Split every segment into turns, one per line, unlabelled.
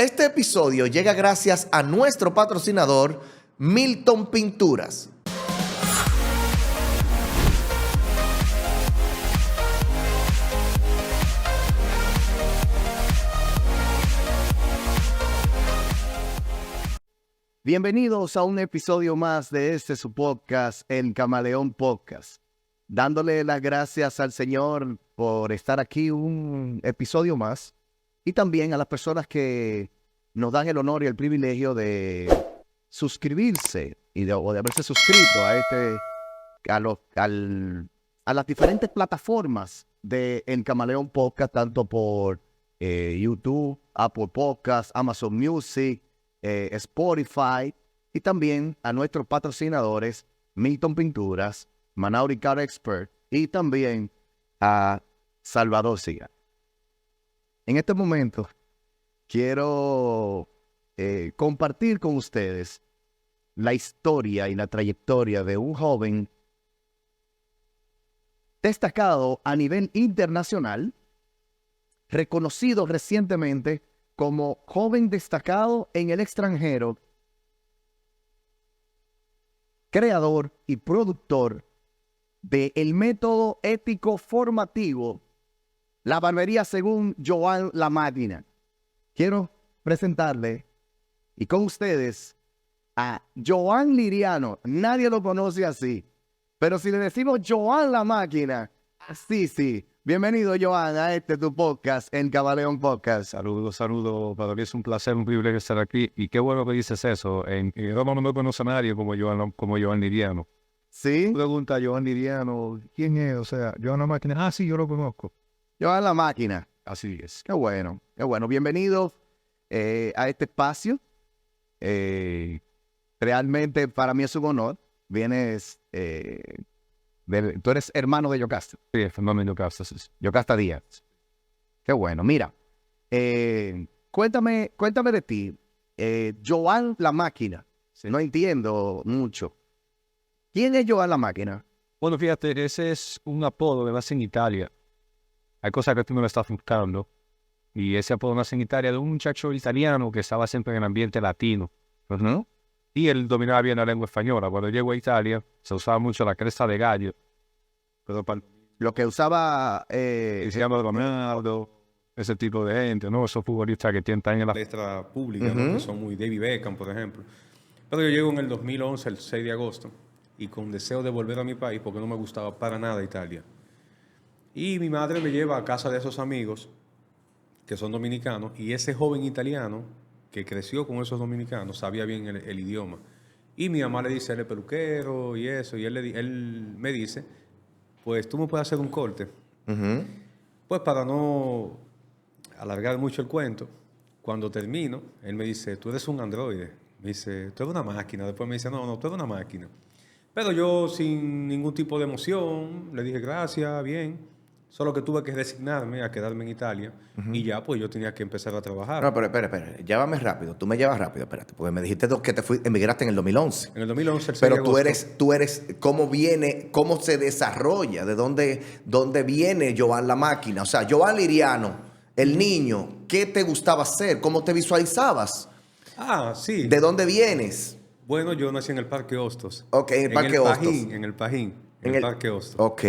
Este episodio llega gracias a nuestro patrocinador, Milton Pinturas. Bienvenidos a un episodio más de su podcast, El Camaleón Podcast. Dándole las gracias al Señor por estar aquí un episodio más. Y también a las personas que nos dan el honor y el privilegio de suscribirse o de haberse suscrito a las diferentes plataformas de El Camaleón Podcast, tanto por YouTube, Apple Podcasts, Amazon Music, Spotify, y también a nuestros patrocinadores Milton Pinturas, Manauri Car Expert y también a Salvador Siga. En este momento quiero compartir con ustedes la historia y la trayectoria de un joven destacado a nivel internacional, reconocido recientemente como joven destacado en el extranjero, creador y productor del método ético formativo La Barbería según Joan La Máquina. Quiero presentarle y con ustedes a Joan Liriano. Nadie lo conoce así, pero si le decimos Joan La Máquina, así sí. Bienvenido, Joan, a tu podcast, El Camaleón Podcast.
Saludos. Para mí es un placer, un privilegio estar aquí. Y qué bueno que dices eso. En Roma no me conoce a nadie como Joan Liriano.
¿Sí?
Pregunta a Joan Liriano, ¿quién es? O sea, Joan La Máquina. Ah, sí, yo lo conozco.
Joan La Máquina.
Así es.
Qué bueno, qué bueno. Bienvenido a este espacio. Realmente para mí es un honor. Vienes... tú eres hermano de Yocasta.
Sí, hermano de Yocasta. Sí.
Yocasta Díaz. Qué bueno. Mira, cuéntame de ti. Joan La Máquina.
Sí.
No entiendo mucho. ¿Quién es Joan La Máquina?
Bueno, fíjate, ese es un apodo que nace en Italia. Hay cosas que tú no le estás buscando. Y ese apodo nace en Italia de un muchacho italiano que estaba siempre en el ambiente latino.
Uh-huh.
Y él dominaba bien la lengua española. Cuando llegó a Italia, se usaba mucho la cresta de gallo.
Pero lo que usaba...
Cristiano Ronaldo, ese tipo de gente, ¿no? Esos futbolistas que tienen en la
palestra pública,
uh-huh,
¿no? Que son muy David Beckham, por ejemplo. Pero yo llego en el 2011, el 6 de agosto, y con deseo de volver a mi país porque no me gustaba para nada Italia. Y mi madre me lleva a casa de esos amigos que son dominicanos, y ese joven italiano que creció con esos dominicanos sabía bien el idioma. Y mi mamá le dice, él es peluquero y eso, y él me dice, pues tú me puedes hacer un corte.
uh-huh.
Pues para no alargar mucho el cuento, cuando termino, él me dice, tú eres un androide. Me dice, tú eres una máquina. Después me dice, no, tú eres una máquina. Pero yo, sin ningún tipo de emoción, le dije, gracias, bien. Solo que tuve que resignarme a quedarme en Italia. Uh-huh. Y ya, pues, yo tenía que empezar a trabajar.
No, pero espera. Llévame rápido. Tú me llevas rápido, espérate. Porque me dijiste que emigraste en el 2011.
En el 2011, el 6
Pero
de agosto.
tú eres, ¿cómo se desarrolla? ¿De dónde viene Joan La Máquina? O sea, Joan Liriano, el niño, ¿qué te gustaba hacer? ¿Cómo te visualizabas?
Ah, sí.
¿De dónde vienes?
Bueno, yo nací en el Parque Hostos.
Ok, en el Parque Hostos.
En el Pajín, en el Parque Hostos.
Ok.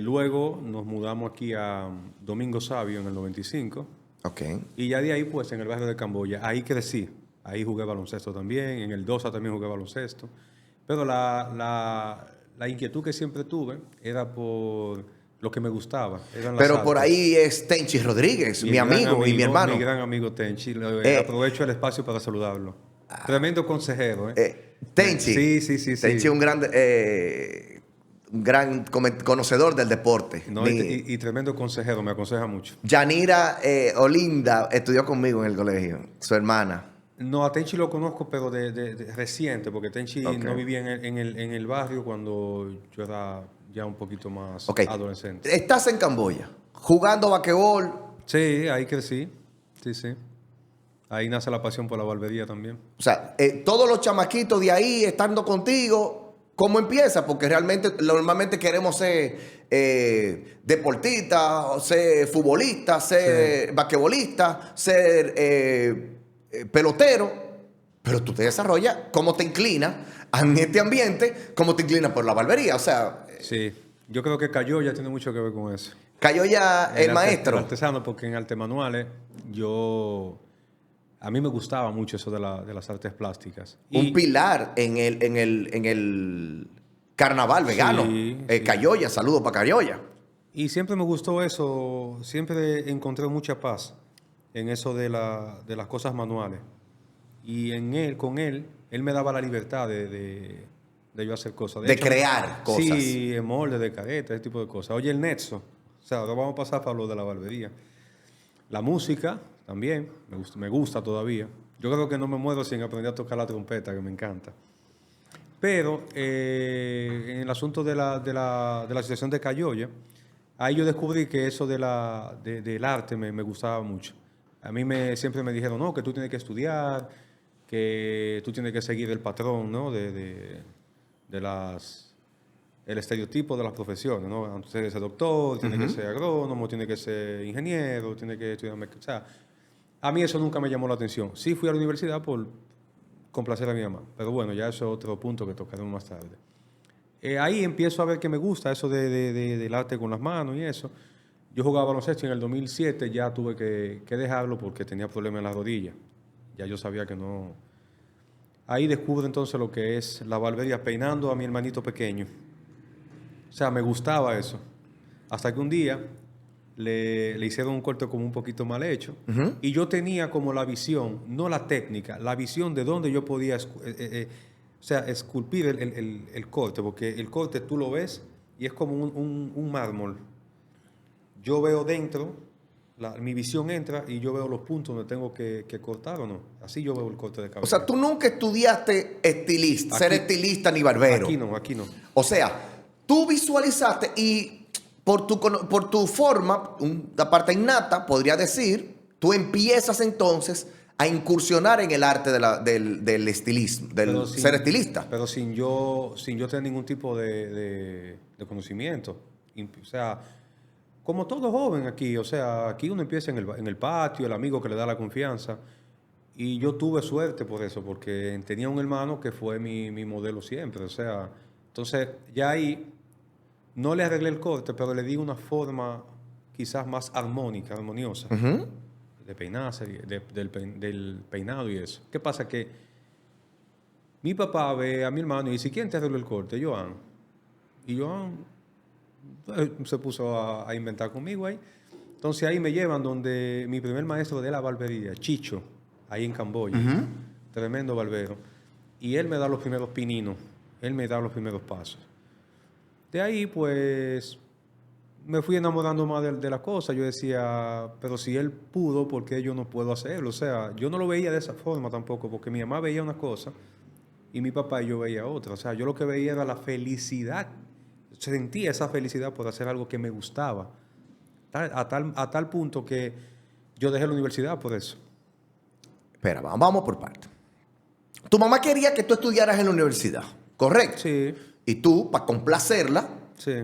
Luego nos mudamos aquí a Domingo Sabio en el 95.
Ok.
Y ya de ahí, pues, en el barrio de Camboya, ahí crecí. Ahí jugué baloncesto también. En el DOSA también jugué baloncesto. Pero la inquietud que siempre tuve era por lo que me gustaba.
Pero por ahí es Tenchi Rodríguez, mi amigo y mi hermano.
Mi gran amigo Tenchi. Aprovecho el espacio para saludarlo. Tremendo consejero, ¿eh?
Tenchi.
Sí.
Tenchi es un gran conocedor del deporte.
No, y tremendo consejero, me aconseja mucho.
Yanira Olinda estudió conmigo en el colegio, su hermana.
No, a Tenchi lo conozco, pero de reciente, porque Tenchi no vivía en el barrio cuando yo era ya un poquito más adolescente.
Estás en Camboya, jugando basquetbol.
Sí, ahí crecí. Sí. Ahí nace la pasión por la barbería también.
O sea, todos los chamaquitos de ahí estando contigo, ¿Cómo empieza? Porque realmente, normalmente queremos ser deportistas, o ser futbolistas, ser basquetbolistas, ser pelotero, pero tú te desarrollas cómo te inclinas en este ambiente, cómo te inclinas por la barbería. O sea,
Sí, yo creo que Cayo ya tiene mucho que ver con eso.
cayó ya el maestro.
El artesano, porque en artes manuales a mí me gustaba mucho eso de las artes plásticas.
Un pilar en el carnaval vegano.
Sí, sí.
Cayoya, saludo para Cayoya.
Y siempre me gustó eso, siempre encontré mucha paz en eso de las cosas manuales. Y con él me daba la libertad de yo hacer cosas.
De crear cosas.
Sí, en molde, de careta, ese tipo de cosas. Oye, el nexo. O sea, ahora vamos a pasar para lo de la barbería. La música también, me gusta todavía. Yo creo que no me muero sin aprender a tocar la trompeta, que me encanta. Pero en el asunto de la situación de Cayoya, ahí yo descubrí que eso del arte me gustaba mucho. A mí siempre me dijeron, no, que tú tienes que estudiar, que tú tienes que seguir el patrón, ¿no? El estereotipo de las profesiones, ¿no? Tienes que ser doctor, tienes que ser agrónomo, tienes que ser ingeniero, tienes que estudiar... O sea, a mí eso nunca me llamó la atención. Sí fui a la universidad por complacer a mi mamá, pero bueno, ya eso es otro punto que tocaremos más tarde. Ahí empiezo a ver que me gusta eso del arte con las manos y eso. Yo jugaba baloncesto y en el 2007 ya tuve que dejarlo porque tenía problemas en la rodilla. Ya yo sabía que no... Ahí descubro entonces lo que es la barbería, peinando a mi hermanito pequeño. O sea, me gustaba eso. Hasta que un día le hicieron un corte como un poquito mal hecho. Y yo tenía como la visión, no la técnica, la visión de dónde yo podía esculpir el corte. Porque el corte tú lo ves y es como un mármol. Yo veo dentro, mi visión entra y yo veo los puntos donde tengo que cortar o no. Así yo veo el corte de cabello.
O sea, tú nunca estudiaste estilista, ser estilista ni barbero.
Aquí no.
O sea, tú visualizaste y por tu forma, una parte innata, podría decir, tú empiezas entonces a incursionar en el arte del estilismo, ser estilista.
Pero sin yo tener ningún tipo de conocimiento. O sea, como todo joven aquí, o sea, aquí uno empieza en el patio, el amigo que le da la confianza. Y yo tuve suerte por eso, porque tenía un hermano que fue mi modelo siempre. O sea, entonces ya ahí no le arreglé el corte, pero le di una forma quizás más armónica, armoniosa, de peinarse, del peinado y eso. ¿Qué pasa? Que mi papá ve a mi hermano y dice, ¿quién te arregló el corte? Joan. Y Joan se puso a inventar conmigo ahí. Entonces ahí me llevan donde mi primer maestro de la barbería, Chicho, ahí en Camboya, tremendo barbero. Y él me da los primeros pininos, él me da los primeros pasos. De ahí, pues, me fui enamorando más de la cosa. Yo decía, pero si él pudo, ¿por qué yo no puedo hacerlo? O sea, yo no lo veía de esa forma tampoco, porque mi mamá veía una cosa y mi papá y yo veía otra. O sea, yo lo que veía era la felicidad. Sentía esa felicidad por hacer algo que me gustaba. A tal punto que yo dejé la universidad por eso.
Espera, vamos por partes. Tu mamá quería que tú estudiaras en la universidad, ¿correcto?
Sí.
Y tú, para complacerla,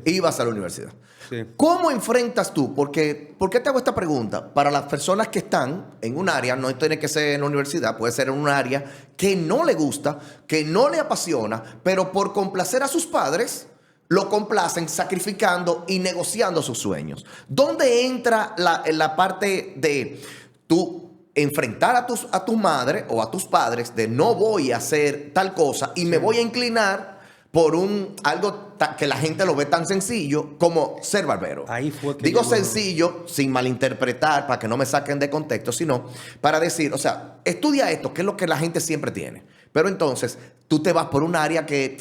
ibas a la universidad.
Sí.
¿Cómo enfrentas tú? ¿Por qué te hago esta pregunta? Para las personas que están en un área, no tiene que ser en la universidad, puede ser en un área que no le gusta, que no le apasiona, pero por complacer a sus padres, lo complacen sacrificando y negociando sus sueños. ¿Dónde entra la parte de tú enfrentar a tu madre o a tus padres de no voy a hacer tal cosa y me voy a inclinar por algo que la gente lo ve tan sencillo como ser barbero?
Ahí fue que
digo sencillo, sin malinterpretar, para que no me saquen de contexto, sino para decir, o sea, estudia esto, que es lo que la gente siempre tiene. Pero entonces, tú te vas por un área que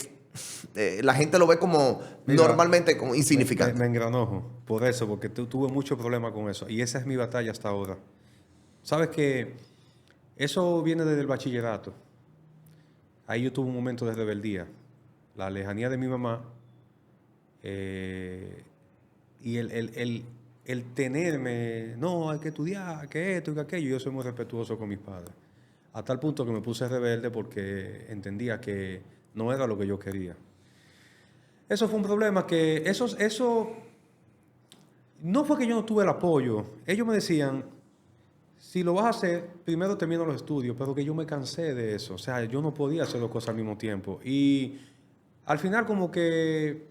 la gente lo ve como normalmente como insignificante.
Me engranojo por eso, porque tuve mucho problema con eso. Y esa es mi batalla hasta ahora. Sabes que eso viene desde el bachillerato. Ahí yo tuve un momento de rebeldía. La lejanía de mi mamá y el tenerme, no, hay que estudiar, que esto y que aquello. Yo soy muy respetuoso con mis padres. A tal punto que me puse rebelde porque entendía que no era lo que yo quería. Eso fue un problema que eso no fue que yo no tuve el apoyo. Ellos me decían, si lo vas a hacer, primero termina los estudios, pero que yo me cansé de eso. O sea, yo no podía hacer dos cosas al mismo tiempo. Y al final como que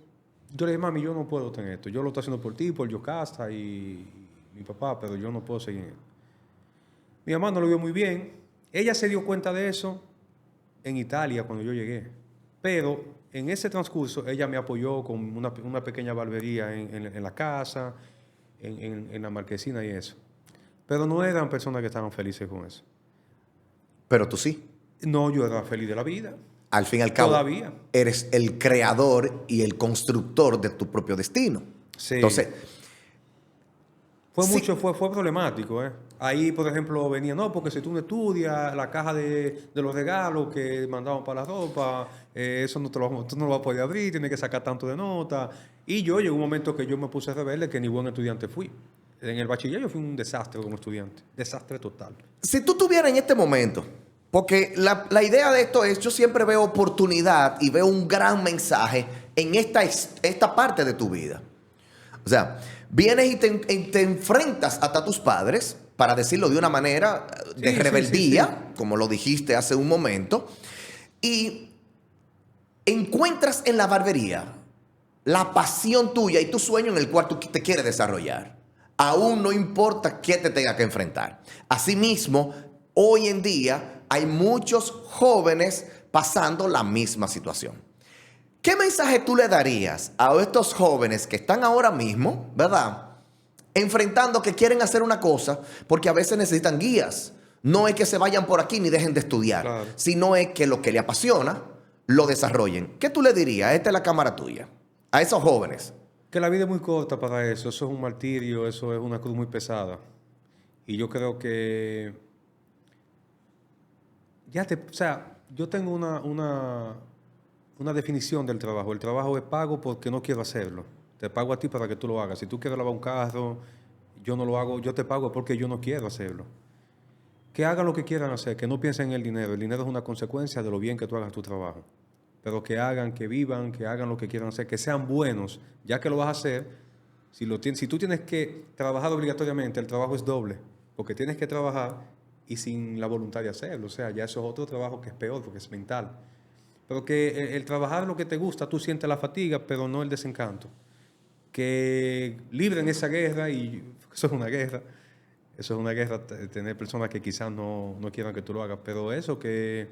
yo le dije, mami, yo no puedo tener esto. Yo lo estoy haciendo por ti, por Yocasta y mi papá, pero yo no puedo seguir. Mi mamá no lo vio muy bien. Ella se dio cuenta de eso en Italia cuando yo llegué. Pero en ese transcurso ella me apoyó con una pequeña barbería en la casa, en la marquesina y eso. Pero no eran personas que estaban felices con eso.
Pero tú sí.
No, yo era feliz de la vida.
Al fin y al cabo,
Todavía.
eres el creador y el constructor de tu propio destino.
Sí.
Entonces, sí.
Fue problemático, ¿eh? Ahí, por ejemplo, venía, no, porque si tú no estudias, la caja de los regalos que mandaban para la ropa, eso tú no lo vas a poder abrir, tienes que sacar tanto de nota. Y yo llegó un momento que yo me puse rebelde, que ni buen estudiante fui. En el bachiller yo fui un desastre como estudiante. Desastre total.
Si tú tuvieras en este momento, porque la idea de esto es, yo siempre veo oportunidad y veo un gran mensaje en esta parte de tu vida. O sea, vienes y te enfrentas hasta tus padres, para decirlo de una manera de rebeldía, como lo dijiste hace un momento, y encuentras en la barbería la pasión tuya y tu sueño en el cual tú te quieres desarrollar. Aún no importa qué te tenga que enfrentar. Asimismo, hoy en día hay muchos jóvenes pasando la misma situación. ¿Qué mensaje tú le darías a estos jóvenes que están ahora mismo, verdad, enfrentando que quieren hacer una cosa, porque a veces necesitan guías? No es que se vayan por aquí ni dejen de estudiar,
Claro.
sino es que lo que le apasiona lo desarrollen. ¿Qué tú le dirías? Esta es la cámara tuya. A esos jóvenes.
Que la vida es muy corta para eso. Eso es un martirio, eso es una cruz muy pesada. Y yo creo que o sea, yo tengo una definición del trabajo. El trabajo es pago porque no quiero hacerlo. Te pago a ti para que tú lo hagas. Si tú quieres lavar un carro, yo no lo hago, yo te pago porque yo no quiero hacerlo. Que hagan lo que quieran hacer, que no piensen en el dinero. El dinero es una consecuencia de lo bien que tú hagas tu trabajo. Pero que hagan, que vivan, que hagan lo que quieran hacer, que sean buenos. Ya que lo vas a hacer, si tú tienes que trabajar obligatoriamente, el trabajo es doble. Porque tienes que trabajar y sin la voluntad de hacerlo. O sea, ya eso es otro trabajo que es peor porque es mental. Pero que el trabajar lo que te gusta, tú sientes la fatiga, pero no el desencanto. Que libren esa guerra, y eso es una guerra. Eso es una guerra, tener personas que quizás no quieran que tú lo hagas. Pero eso, que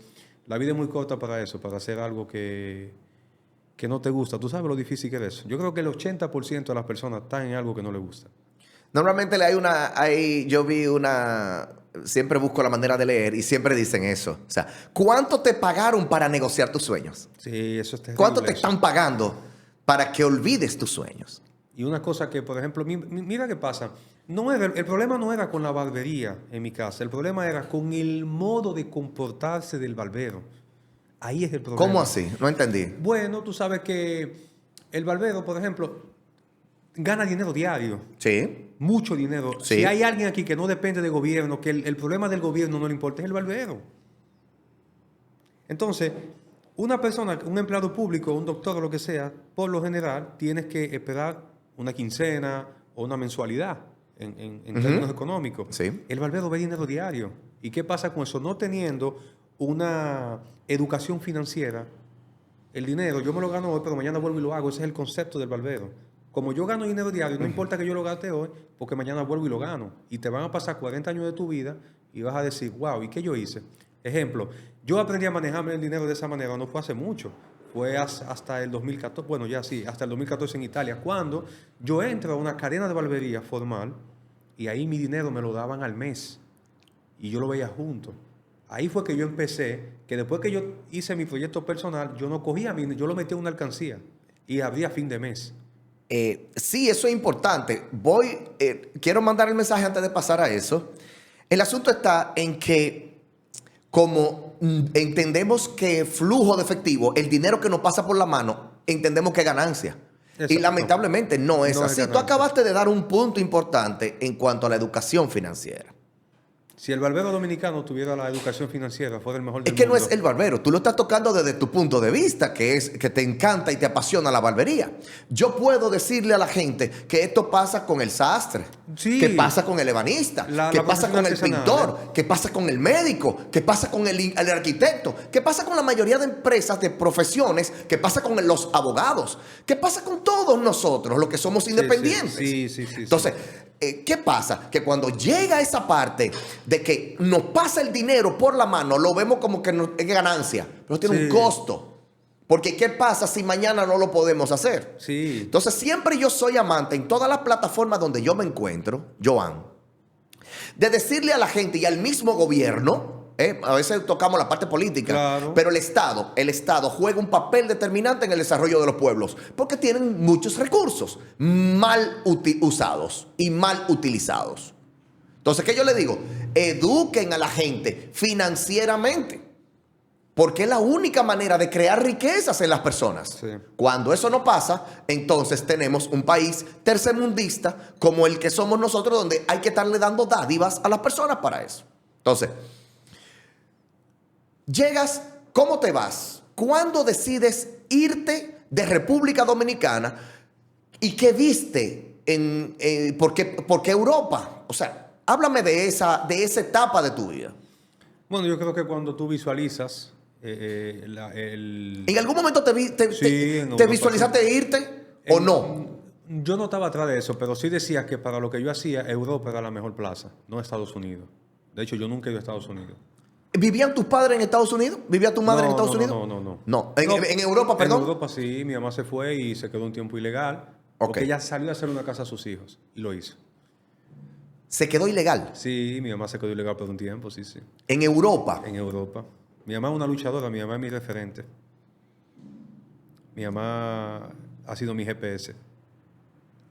la vida es muy corta para eso, para hacer algo que no te gusta. Tú sabes lo difícil que es eso. Yo creo que el 80% de las personas están en algo que no les gusta.
Normalmente siempre busco la manera de leer y siempre dicen eso. O sea, ¿cuánto te pagaron para negociar tus sueños?
Sí, eso es terrible.
¿Cuánto te están pagando para que olvides tus sueños?
Y una cosa que, por ejemplo, mira qué pasa. El problema no era con la barbería en mi casa. El problema era con el modo de comportarse del barbero. Ahí es el problema.
¿Cómo así? No entendí.
Bueno, tú sabes que el barbero, por ejemplo, gana dinero diario.
Sí.
Mucho dinero.
Sí.
Si hay alguien aquí que no depende del gobierno, que el problema del gobierno no le importa, es el barbero. Entonces, una persona, un empleado público, un doctor o lo que sea, por lo general, tienes que esperar una quincena o una mensualidad en términos económicos.
Sí.
El barbero ve dinero diario. ¿Y qué pasa con eso? No teniendo una educación financiera, el dinero, yo me lo gano hoy, pero mañana vuelvo y lo hago. Ese es el concepto del barbero. Como yo gano dinero diario, no importa que yo lo gaste hoy, porque mañana vuelvo y lo gano. Y te van a pasar 40 años de tu vida y vas a decir, wow, ¿y qué yo hice? Ejemplo, yo aprendí a manejarme el dinero de esa manera, no fue hace mucho. Fue hasta el 2014, bueno, ya sí, hasta el 2014 en Italia, cuando yo entro a una cadena de barbería formal y ahí mi dinero me lo daban al mes y yo lo veía junto. Ahí fue que yo empecé, que después que yo hice mi proyecto personal, yo no cogía, yo lo metía en una alcancía y abría a fin de mes.
Sí, eso es importante. Quiero mandar el mensaje antes de pasar a eso. El asunto está en que, como entendemos que flujo de efectivo, el dinero que nos pasa por la mano, entendemos que es ganancia.
Exacto.
Y lamentablemente no es
No es
así. Tú
ganancia.
acabaste de dar un punto importante en cuanto a la educación financiera.
Si el barbero dominicano tuviera la educación financiera, fuera el mejor
Es
del
que no
mundo.
es el barbero, tú lo estás tocando desde tu punto de vista, que es que te encanta y te apasiona la barbería. Yo puedo decirle a la gente que esto pasa con el sastre,
Sí.
que pasa con el ebanista,
La
que pasa
profesión
con el
artesanal,
pintor, que pasa con el médico, que pasa con el arquitecto, que pasa con la mayoría de empresas, de profesiones, que pasa con los abogados, que pasa con todos nosotros, los que somos independientes.
Sí.
Entonces, ¿qué pasa? Que cuando llega esa parte de que nos pasa el dinero por la mano, lo vemos como que es ganancia, pero tiene un
Sí.
costo. Porque ¿qué pasa si mañana no lo podemos hacer?
Sí.
Entonces, siempre yo soy amante en todas las plataformas donde yo me encuentro, Joan, de decirle a la gente y al mismo gobierno, a veces tocamos la parte política,
Claro.
pero el Estado juega un papel determinante en el desarrollo de los pueblos, porque tienen muchos recursos mal usados y mal utilizados. Entonces, ¿qué yo le digo? Eduquen a la gente financieramente, porque es la única manera de crear riquezas en las personas.
Sí.
Cuando eso no pasa, entonces tenemos un país tercermundista como el que somos nosotros, donde hay que estarle dando dádivas a las personas para eso. Entonces, llegas, ¿cómo te vas? ¿Cuándo decides irte de República Dominicana? ¿Y qué viste? ¿Por qué Europa? O sea, háblame de esa etapa de tu vida.
Bueno, yo creo que cuando tú visualizas
¿En algún momento te
Sí, en
te
Europa,
visualizaste irte o no?
Yo no estaba atrás de eso, pero sí decía que para lo que yo hacía, Europa era la mejor plaza, no Estados Unidos. De hecho, yo nunca he ido a Estados Unidos.
¿Vivían tus padres en Estados Unidos? ¿Vivía tu madre en Estados Unidos?
No.
No, en Europa, perdón.
En Europa sí, mi mamá se fue y se quedó un tiempo ilegal.
Ok.
Porque ella salió a hacer una casa a sus hijos y lo hizo.
Se quedó ilegal.
Sí, mi mamá se quedó ilegal por un tiempo, sí.
En Europa.
En Europa. Mi mamá es una luchadora, mi mamá es mi referente. Mi mamá ha sido mi GPS.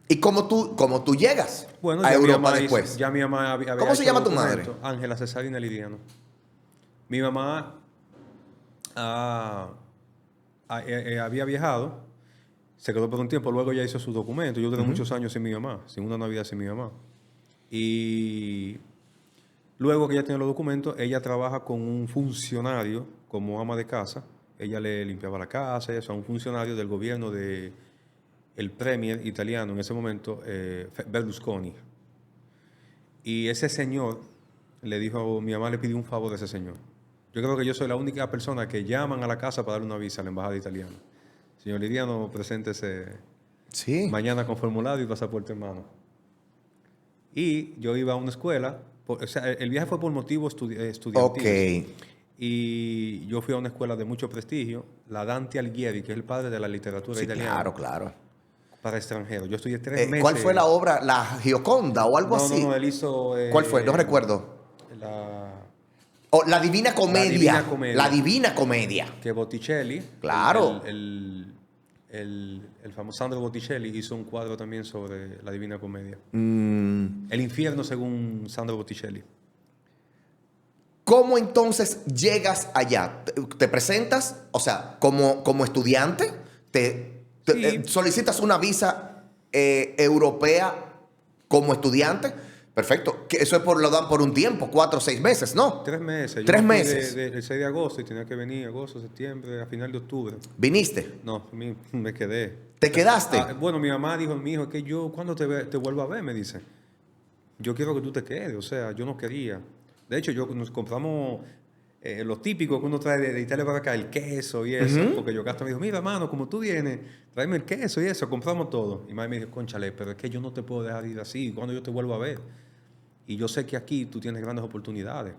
¿Y cómo tú llegas
Bueno,
a
ya mi
Europa
mamá
después?
ya mi mamá había
¿Cómo se
hecho
llama tu
documento.
madre?
Ángela Cesarina Lidiano. Mi mamá había viajado, se quedó por un tiempo, luego ya hizo su documento. Yo duré muchos años sin mi mamá, sin una Navidad sin mi mamá. Y luego que ella tiene los documentos, ella trabaja con un funcionario como ama de casa. Ella le limpiaba la casa, ella es un funcionario del gobierno de el premier italiano en ese momento, Berlusconi. Y ese señor le dijo, mi mamá le pidió un favor a ese señor. Yo creo que yo soy la única persona que llaman a la casa para darle una visa a la embajada italiana. Señor Lidiano, preséntese
Sí.
mañana con formulario y pasaporte en mano. Y yo iba a una escuela, o sea, el viaje fue por motivos estudiantiles.
Ok.
Y yo fui a una escuela de mucho prestigio, la Dante Alighieri, que es el padre de la literatura
Sí,
italiana.
claro.
Para extranjeros. Yo estudié 3 meses.
¿Cuál fue la obra? ¿La Gioconda o algo así?
No, él hizo...
¿Cuál fue? No recuerdo. La Divina Comedia.
Divina Comedia.
La Divina Comedia.
Que Botticelli,
Claro.
el famoso Sandro Botticelli, hizo un cuadro también sobre la Divina Comedia. El infierno según Sandro Botticelli.
¿Cómo entonces llegas allá? ¿Te presentas? O sea, como estudiante,
Sí.
solicitas una visa europea como estudiante. Perfecto. Que eso lo dan por un tiempo, 4 o 6 meses, ¿no?
3 meses. Yo
3
me fui
meses.
el 6 de agosto y tenía que venir agosto, septiembre, a final de octubre.
¿Viniste?
No, me quedé.
¿Te quedaste?
Bueno, mi mamá dijo, mi hijo, es que yo, ¿cuándo te vuelvo a ver? Me dice. Yo quiero que tú te quedes. O sea, yo no quería. De hecho, nos compramos lo típico que uno trae de Italia para acá, el queso y eso. Porque yo hasta me dijo, mira, hermano, como tú vienes, tráeme el queso y eso, compramos todo. Y mamá me dijo, cónchale, pero es que yo no te puedo dejar ir así. ¿Cuándo yo te vuelvo a ver? Y yo sé que aquí tú tienes grandes oportunidades.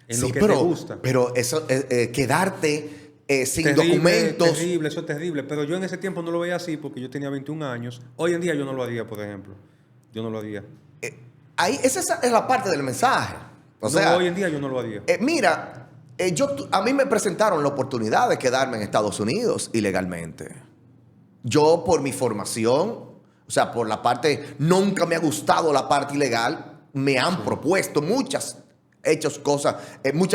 En lo que te gusta.
Pero eso, quedarte sin
Terrible,
documentos.
Terrible, eso es terrible. Pero yo en ese tiempo no lo veía así porque yo tenía 21 años. Hoy en día yo no lo haría, por ejemplo. Yo no lo haría.
Esa es la parte del mensaje. O
No,
sea,
hoy en día yo no lo haría.
mira, a mí me presentaron la oportunidad de quedarme en Estados Unidos ilegalmente. Yo, por mi formación, o sea, por la parte, nunca me ha gustado la parte ilegal. Me han propuesto muchas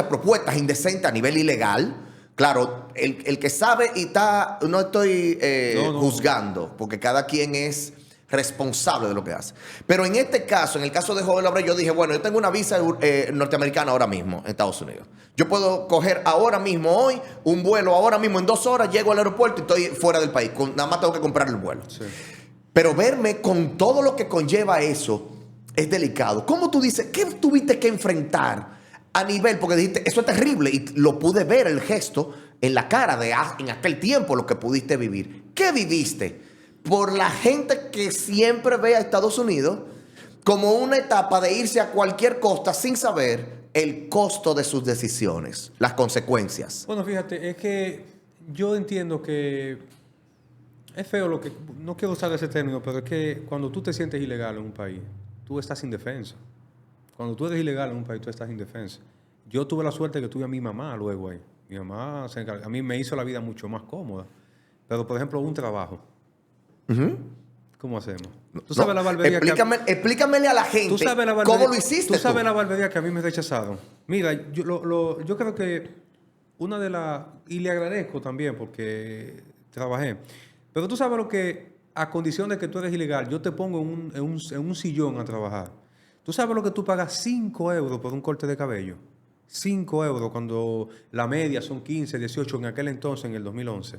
propuestas indecentes a nivel ilegal. Claro, el que sabe y está, no estoy
No.
juzgando, porque cada quien es responsable de lo que hace. Pero en este caso, en el caso de Joel Abreu, yo dije, bueno, yo tengo una visa norteamericana ahora mismo en Estados Unidos. Yo puedo coger ahora mismo, hoy, un vuelo ahora mismo, en 2 horas, llego al aeropuerto y estoy fuera del país. Nada más tengo que comprar el vuelo.
Sí.
Pero verme con todo lo que conlleva eso es delicado. ¿Cómo tú dices? ¿Qué tuviste que enfrentar a nivel? Porque dijiste, eso es terrible y lo pude ver, el gesto, en la cara en aquel tiempo, lo que pudiste vivir. ¿Qué viviste? Por la gente que siempre ve a Estados Unidos como una etapa de irse a cualquier costa sin saber el costo de sus decisiones, las consecuencias.
Bueno, fíjate, es que yo entiendo que es feo lo que... No quiero usar ese término, pero es que cuando tú te sientes ilegal en un país, tú estás indefenso. Cuando tú eres ilegal en un país, tú estás indefenso. Yo tuve la suerte que tuve a mi mamá luego ahí. Mi mamá a mí me hizo la vida mucho más cómoda. Pero, por ejemplo, un trabajo. ¿Cómo hacemos? ¿Tú sabes la barbería
explícamele a la gente cómo lo hiciste
tú sabes la barbería que a mí me rechazaron. Mira, yo creo que una de las... Y le agradezco también porque trabajé. Pero tú sabes lo que, a condición de que tú eres ilegal, yo te pongo en un sillón a trabajar. ¿Tú sabes lo que tú pagas 5 euros por un corte de cabello? 5 euros cuando la media son 15, 18 en aquel entonces, en el 2011.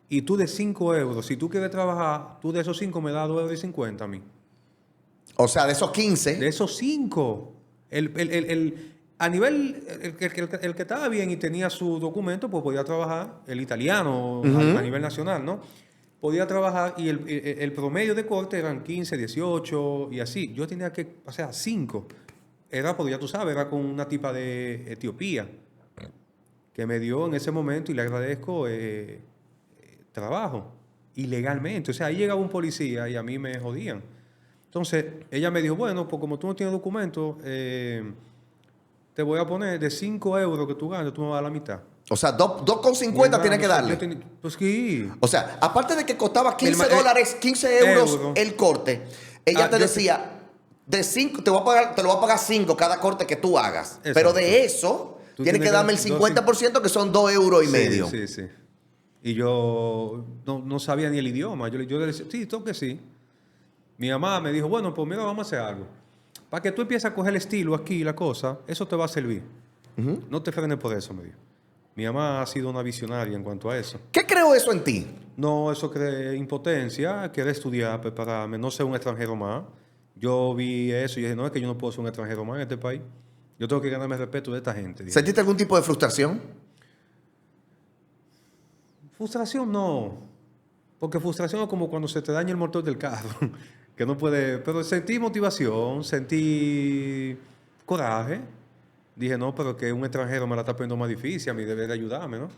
Y tú de 5 euros, si tú quieres trabajar, tú de esos 5 me das 2,50 euros a mí.
O sea, de esos 15.
De esos 5. A nivel, el que estaba bien y tenía su documento, pues podía trabajar, el italiano a nivel nacional, ¿no? Podía trabajar y el promedio de corte eran 15, 18 y así. Yo tenía que, o sea, 5. Era, pues ya tú sabes, era con una tipa de Etiopía que me dio en ese momento y le agradezco trabajo ilegalmente. O sea, ahí llegaba un policía y a mí me jodían. Entonces, ella me dijo, bueno, pues como tú no tienes documento, te voy a poner de 5 euros que tú ganas, tú me vas a dar la mitad.
O sea, 2,50 tienes que darle.
Pues sí.
O sea, aparte de que costaba 15 dólares, 15 euros el corte, ella te decía, de 5, te lo voy a pagar 5 cada corte que tú hagas. Exacto. Pero de eso, tienes que darme el 50% que son 2,5 euros.
Sí, sí. Y yo no sabía ni el idioma. Yo le decía, sí, tengo que sí. Mi mamá me dijo, bueno, pues mira, vamos a hacer algo. Para que tú empieces a coger el estilo aquí, la cosa, eso te va a servir. No te frenes por eso, me dijo. Mi mamá ha sido una visionaria en cuanto a eso.
¿Qué creó eso en ti?
No, eso crea impotencia, querer estudiar, prepararme, no ser un extranjero más. Yo vi eso y dije, no, es que yo no puedo ser un extranjero más en este país. Yo tengo que ganarme el respeto de esta gente. Dije.
¿Sentiste algún tipo de frustración?
Frustración no. Porque frustración es como cuando se te daña el motor del carro. Que no puede... Pero sentí motivación, sentí coraje. Dije, no, pero que un extranjero me la está poniendo más difícil, a mí debe de ayudarme, ¿no?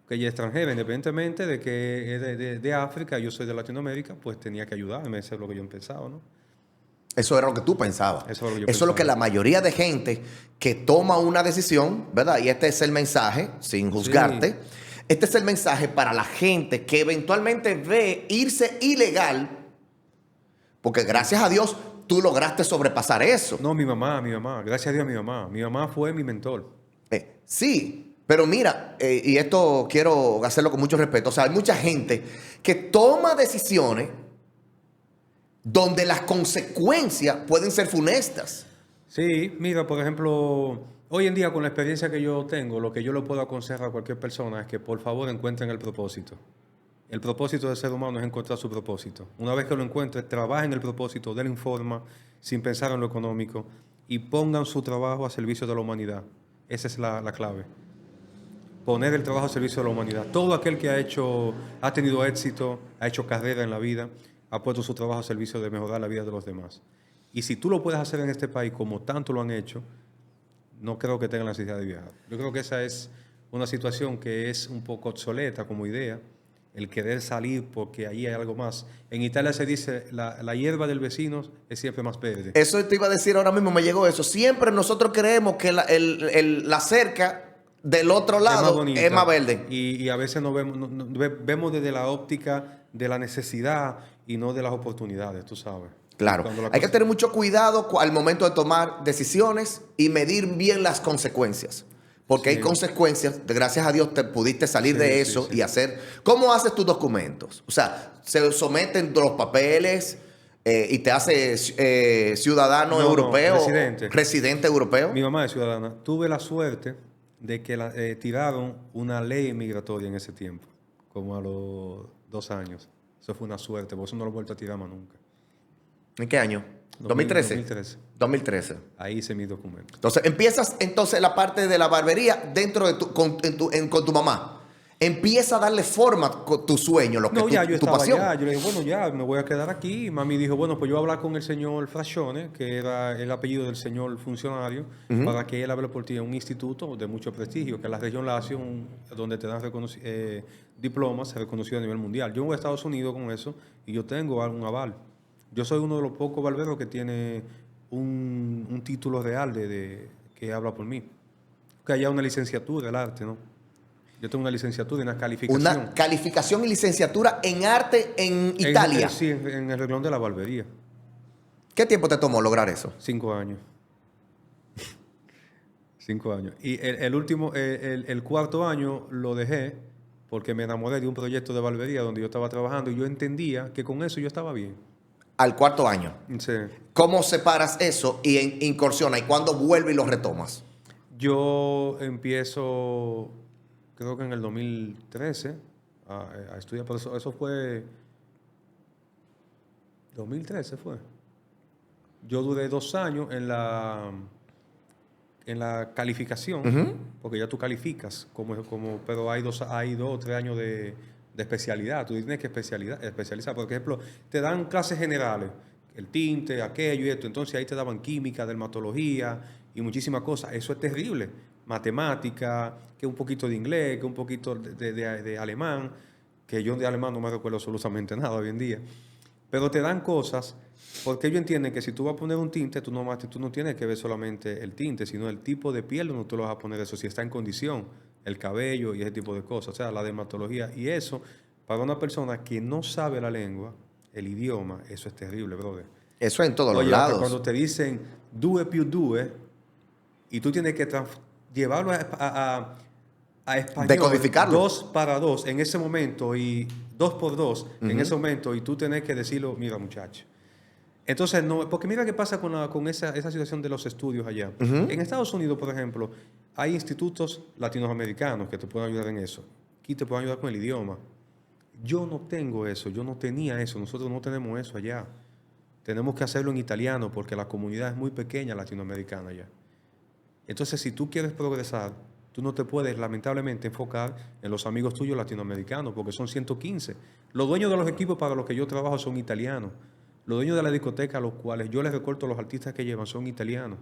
Que ella es extranjera, independientemente de que es de África, yo soy de Latinoamérica, pues tenía que ayudarme, eso es lo que yo pensaba, ¿no?
Eso era lo que tú pensabas.
Eso
es lo que la mayoría de gente que toma una decisión, ¿verdad? Y este es el mensaje, sin juzgarte. Sí. Este es el mensaje para la gente que eventualmente ve irse ilegal, porque gracias a Dios tú lograste sobrepasar eso.
No, mi mamá. Gracias a Dios, mi mamá. Mi mamá fue mi mentor.
Sí, pero mira, y esto quiero hacerlo con mucho respeto. O sea, hay mucha gente que toma decisiones donde las consecuencias pueden ser funestas.
Sí, mira, por ejemplo, hoy en día con la experiencia que yo tengo, lo que yo le puedo aconsejar a cualquier persona es que por favor encuentren el propósito. El propósito del ser humano es encontrar su propósito. Una vez que lo encuentres, trabajen el propósito, denle forma, sin pensar en lo económico, y pongan su trabajo a servicio de la humanidad. Esa es la clave. Poner el trabajo a servicio de la humanidad. Todo aquel que ha tenido éxito, ha hecho carrera en la vida, ha puesto su trabajo a servicio de mejorar la vida de los demás. Y si tú lo puedes hacer en este país como tanto lo han hecho, no creo que tengan la necesidad de viajar. Yo creo que esa es una situación que es un poco obsoleta como idea, el querer salir porque ahí hay algo más. En Italia se dice, la hierba del vecino es siempre más verde.
Eso te iba a decir ahora mismo, me llegó eso. Siempre nosotros creemos que la cerca del otro lado es más verde.
Y a veces vemos desde la óptica de la necesidad y no de las oportunidades, tú sabes.
Claro, hay que tener mucho cuidado al momento de tomar decisiones y medir bien las consecuencias. Porque
Sí.
hay consecuencias. Gracias a Dios te pudiste salir
Sí,
de
sí,
eso
sí.
y hacer... ¿Cómo haces tus documentos? O sea, se someten los papeles y te haces ciudadano
No,
europeo,
residente.
residente europeo.
Mi mamá es ciudadana. Tuve la suerte de que tiraron una ley migratoria en ese tiempo, como a los 2 años. Eso fue una suerte, porque eso no lo he vuelto a tirar más nunca.
¿En qué año? ¿2013?
2013.
2013.
Ahí hice mis documentos.
Entonces, empiezas entonces la parte de la barbería dentro de con tu mamá. Empieza a darle forma con tu sueño, lo que
No, ya yo
tu
estaba
pasión.
allá. Yo le dije, bueno, ya me voy a quedar aquí. Y mami dijo, bueno, pues yo voy a hablar con el señor Frascione, que era el apellido del señor funcionario, para que él hable por ti en un instituto de mucho prestigio, que es la región Lazio, donde te dan diplomas reconocidos a nivel mundial. Yo voy a Estados Unidos con eso y yo tengo algún aval. Yo soy uno de los pocos barberos que tiene un título real que habla por mí. Que haya una licenciatura del arte, ¿no? Yo tengo una licenciatura y una calificación.
Una calificación y licenciatura en arte en Italia.
Sí, en el renglón de la barbería.
¿Qué tiempo te tomó lograr eso?
5 años. 5 años. Y el cuarto año lo dejé porque me enamoré de un proyecto de barbería donde yo estaba trabajando y yo entendía que con eso yo estaba bien.
Al cuarto año.
Sí.
¿Cómo separas eso y incursiona? ¿Y cuándo vuelve y lo retomas?
Yo empiezo, creo que en el 2013, a estudiar, pero eso fue... 2013 fue. Yo duré 2 años en la calificación, porque ya tú calificas, pero hay 2 o 3 años de especialidad. Tú tienes que especializar. Por ejemplo, te dan clases generales, el tinte, aquello y esto. Entonces ahí te daban química, dermatología y muchísimas cosas. Eso es terrible. Matemática, que un poquito de inglés, que un poquito de alemán, que yo de alemán no me recuerdo absolutamente nada hoy en día. Pero te dan cosas, porque ellos entienden que si tú vas a poner un tinte, tú no tienes que ver solamente el tinte, sino el tipo de piel donde tú lo vas a poner eso, si está en condición, el cabello y ese tipo de cosas, o sea, la dermatología. Y eso, para una persona que no sabe la lengua, el idioma, eso es terrible, brother.
Eso en todos los
Oye,
lados.
cuando te dicen due più due, y tú tienes que llevarlo a español,
Decodificarlo.
2 para 2 en ese momento y 2 por 2 en ese momento, y tú tenés que decirlo, mira muchacho. Entonces, no, porque mira qué pasa con esa situación de los estudios allá. En Estados Unidos, por ejemplo, hay institutos latinoamericanos que te pueden ayudar en eso. Aquí te pueden ayudar con el idioma. Yo no tengo eso, yo no tenía eso, nosotros no tenemos eso allá. Tenemos que hacerlo en italiano porque la comunidad es muy pequeña latinoamericana allá. Entonces, si tú quieres progresar, tú no te puedes, lamentablemente, enfocar en los amigos tuyos latinoamericanos, porque son 115. Los dueños de los equipos para los que yo trabajo son italianos. Los dueños de la discoteca a los cuales yo les recorto a los artistas que llevan son italianos.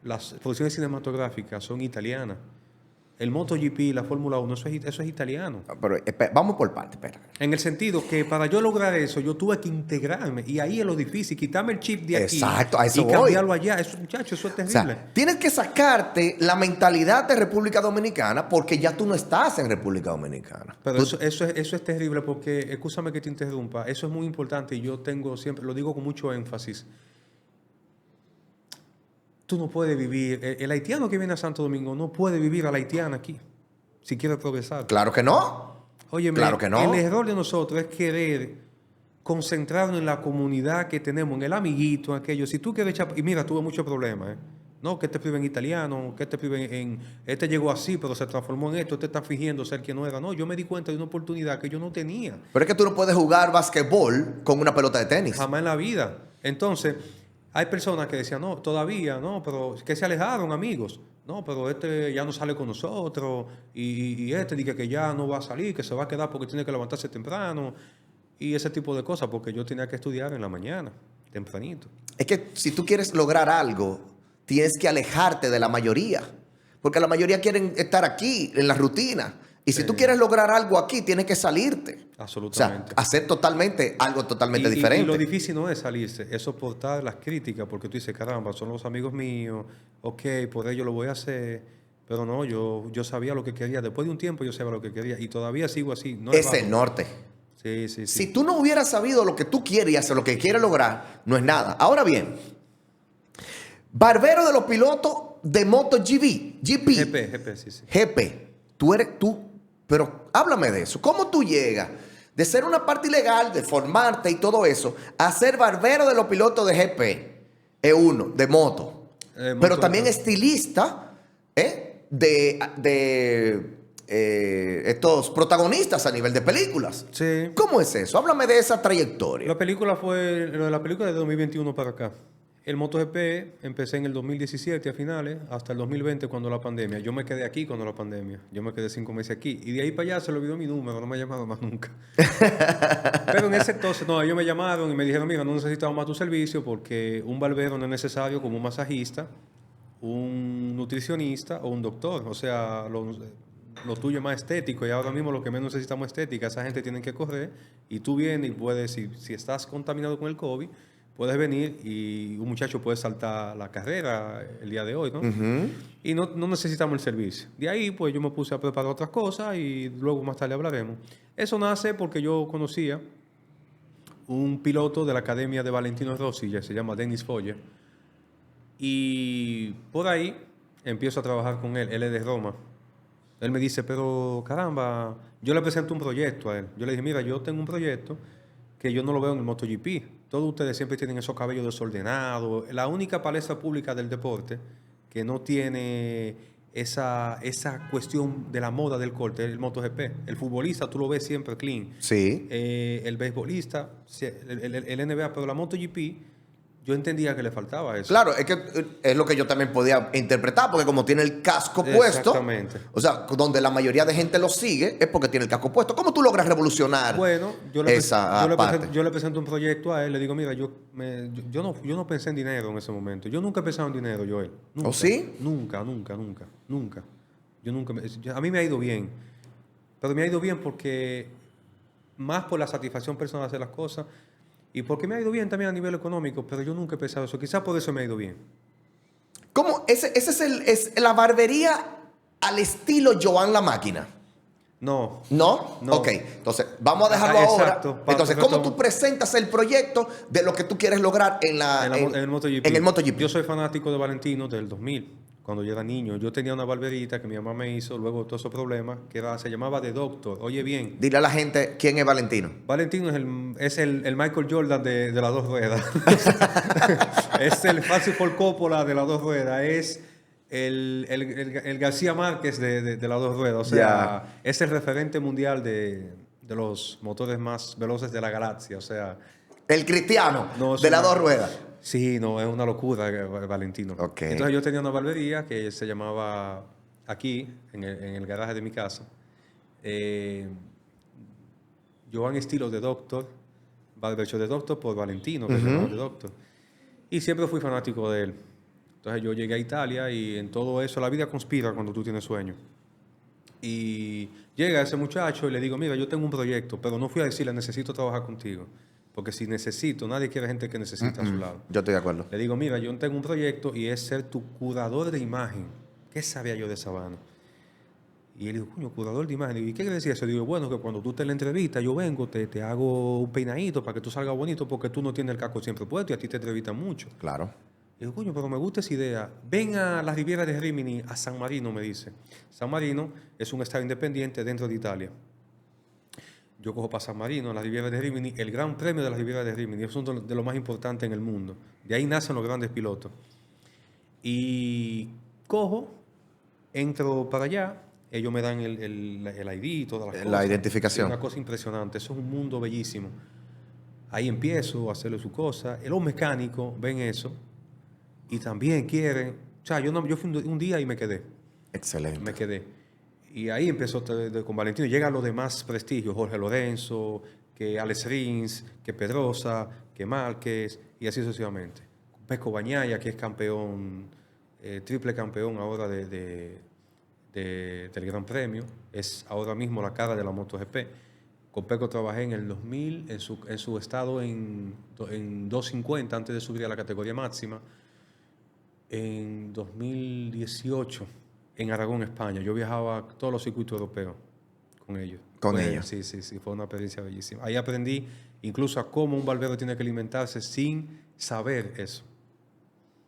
Las producciones cinematográficas son italianas. El MotoGP, la Fórmula 1, eso es italiano.
Pero vamos por parte, espera.
En el sentido que para yo lograr eso, yo tuve que integrarme. Y ahí es lo difícil, quitarme el chip de aquí.
Exacto, a eso
y
voy.
cambiarlo allá. Eso, muchacho, eso es
O
terrible.
sea, tienes que sacarte la mentalidad de República Dominicana porque ya tú no estás en República Dominicana.
Pero eso es terrible porque, escúchame que te interrumpa, eso es muy importante y yo tengo siempre, lo digo con mucho énfasis. Tú no puedes vivir, el haitiano que viene a Santo Domingo no puede vivir a la haitiana aquí, si quiere progresar.
Claro que no.
Óyeme,
Claro que no.
el error de nosotros es querer concentrarnos en la comunidad que tenemos, en el amiguito, en aquello. Si tú quieres echar, y mira, tuve muchos problemas, No, que este escribe en italiano, que este escribe este llegó así, pero se transformó en esto, este está fingiendo ser quien no era. No, yo me di cuenta de una oportunidad que yo no tenía.
Pero es que tú no puedes jugar basquetbol con una pelota de tenis.
Jamás en la vida. Entonces, hay personas que decían, no, todavía, no, pero que se alejaron, amigos. No, pero este ya no sale con nosotros, y este dice que ya no va a salir, que se va a quedar porque tiene que levantarse temprano, y ese tipo de cosas, porque yo tenía que estudiar en la mañana, tempranito.
Es que si tú quieres lograr algo, tienes que alejarte de la mayoría. Porque la mayoría quieren estar aquí, en la rutina. Y si tú quieres lograr algo aquí, tienes que salirte.
Absolutamente.
O sea, hacer algo totalmente diferente.
Y lo difícil no es salirse, es soportar las críticas, porque tú dices, caramba, son los amigos míos, ok, por ello lo voy a hacer, pero no, yo sabía lo que quería. Después de un tiempo yo sabía lo que quería y todavía sigo así. No
Es el norte.
Sí, sí, sí.
Si tú no hubieras sabido lo que tú quieres y hacer lo que quieres lograr, no es nada. Ahora bien, barbero de los pilotos de MotoGP.
GP, sí, sí.
GP. Pero háblame de eso. ¿Cómo tú llegas de ser una parte ilegal, de formarte y todo eso, a ser barbero de los pilotos de GP? Es uno, de moto. Pero también estilista de estos protagonistas a nivel de películas.
Sí.
¿Cómo es eso? Háblame de esa trayectoria.
Lo de la película de 2021 para acá. El MotoGP empecé en el 2017 a finales, hasta el 2020 cuando la pandemia. Yo me quedé aquí cuando la pandemia. Yo me quedé 5 meses aquí. Y de ahí para allá se le olvidó mi número, no me ha llamado más nunca. Pero en ese entonces, no, ellos me llamaron y me dijeron, mira, no necesitamos más tu servicio porque un barbero no es necesario como un masajista, un nutricionista o un doctor. O sea, lo tuyo es más estético y ahora mismo lo que menos necesitamos es estética. Esa gente tiene que correr y tú vienes y puedes, si estás contaminado con el COVID, puedes venir y un muchacho puede saltar la carrera el día de hoy, ¿no? Y no necesitamos el servicio. De ahí, pues yo me puse a preparar otras cosas y luego más tarde hablaremos. Eso nace porque yo conocía un piloto de la academia de Valentino Rossi, ya se llama Dennis Foyer, y por ahí empiezo a trabajar con él. Él es de Roma. Él me dice, pero caramba, yo le presento un proyecto a él. Yo le dije, mira, yo tengo un proyecto que yo no lo veo en el MotoGP. Todos ustedes siempre tienen esos cabellos desordenados. La única palestra pública del deporte que no tiene esa cuestión de la moda del corte es el MotoGP. El futbolista tú lo ves siempre clean.
Sí.
El beisbolista, el NBA, pero la MotoGP, yo entendía que le faltaba eso.
Claro, es que es lo que yo también podía interpretar, porque como tiene el casco puesto,
Exactamente.
o sea, donde la mayoría de gente lo sigue es porque tiene el casco puesto. ¿Cómo tú logras revolucionar
Bueno,
esa parte?
yo le presento un proyecto a él, le digo, mira, yo no pensé en dinero en ese momento. Yo nunca he pensado en dinero, Joel. Nunca,
¿Oh, sí?
Nunca. A mí me ha ido bien. Pero me ha ido bien porque, más por la satisfacción personal de hacer las cosas, y porque me ha ido bien también a nivel económico, pero yo nunca he pensado eso. Quizás por eso me ha ido bien.
¿Cómo? Ese es la barbería al estilo Joan la Máquina.
No.
¿No?
No.
Ok, entonces vamos a dejarlo
Exacto.
ahora. Entonces, ¿cómo tú presentas el proyecto de lo que tú quieres lograr en
el MotoGP.
En el MotoGP.
Yo soy fanático de Valentino del 2000, cuando yo era niño. Yo tenía una barberita que mi mamá me hizo, luego todos esos problemas, se llamaba The Doctor. Oye bien,
Dile a la gente quién es Valentino.
Valentino es el Michael Jordan de las dos ruedas. Es el Francis Ford Coppola de las dos ruedas. Es el García Márquez de las dos ruedas. O sea, es el referente mundial de los motores más veloces de la galaxia. O sea,
El cristiano
No, es
de las
una-
dos ruedas.
sí, no, es una locura, Valentino.
Ok.
Entonces yo tenía una barbería que se llamaba aquí, en el garaje de mi casa. Joan estilo de Doctor, Barbershop de Doctor por Valentino, que se llamaba de Doctor. Y siempre fui fanático de él. Entonces yo llegué a Italia y en todo eso, la vida conspira cuando tú tienes sueños. Y llega ese muchacho y le digo, mira, yo tengo un proyecto, pero no fui a decirle, necesito trabajar contigo. Porque si necesito, nadie quiere gente que necesita a su lado.
Yo estoy de acuerdo.
Le digo, mira, yo tengo un proyecto y es ser tu curador de imagen. ¿Qué sabía yo de esa vaina? Y él dijo, coño, curador de imagen. ¿Y qué quiere decir eso? Digo, bueno, que cuando tú te la entrevista, yo vengo, te hago un peinadito para que tú salgas bonito porque tú no tienes el casco siempre puesto y a ti te entrevistan mucho.
Claro.
Digo, coño, pero me gusta esa idea. Ven a la Riviera de Rimini, a San Marino, me dice. San Marino es un estado independiente dentro de Italia. Yo cojo para San Marino, la Riviera de Rimini, el Gran Premio de la Riviera de Rimini. Es uno de los más importantes en el mundo. De ahí nacen los grandes pilotos. Y cojo, entro para allá, ellos me dan el ID, todas las cosas.
La identificación.
Es una cosa impresionante, eso es un mundo bellísimo. Ahí empiezo a hacerle su cosa. Los mecánicos ven eso y también quieren. O sea, yo fui un día y me quedé.
Excelente.
Me quedé. Y ahí empezó con Valentino. Llegan los demás prestigios, Jorge Lorenzo, que Alex Rins, que Pedrosa, que Márquez, y así sucesivamente. Pecco Bagnaia, que es campeón, triple campeón ahora del Gran Premio, es ahora mismo la cara de la MotoGP. Con Pecco trabajé en el 2000, en su estado en 250, antes de subir a la categoría máxima. En 2018, en Aragón, España. Yo viajaba a todos los circuitos europeos con ellos.
Con ellos.
Sí, fue una experiencia bellísima. Ahí aprendí incluso a cómo un barbero tiene que alimentarse sin saber eso.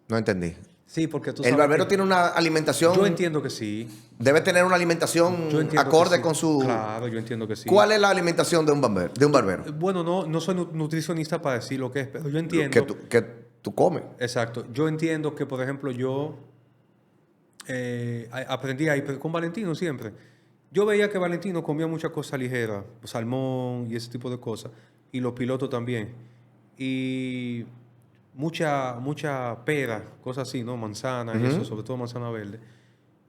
No entendí.
Sí, porque tú
El
sabes
barbero
que-
tiene una alimentación,
Yo entiendo que sí.
debe tener una alimentación
Yo entiendo
acorde
que sí.
con su...
Claro, yo entiendo que sí.
¿Cuál es la alimentación de un barbero? De un barbero?
Bueno, no soy nutricionista para decir lo que es, pero yo
Lo
entiendo.
que tú comes.
Exacto. Yo entiendo que, por ejemplo, yo aprendí ahí, pero con Valentino siempre. Yo veía que Valentino comía muchas cosas ligeras, salmón y ese tipo de cosas, y los pilotos también. Y mucha pera, cosas así, ¿no? Manzana y eso, sobre todo manzana verde.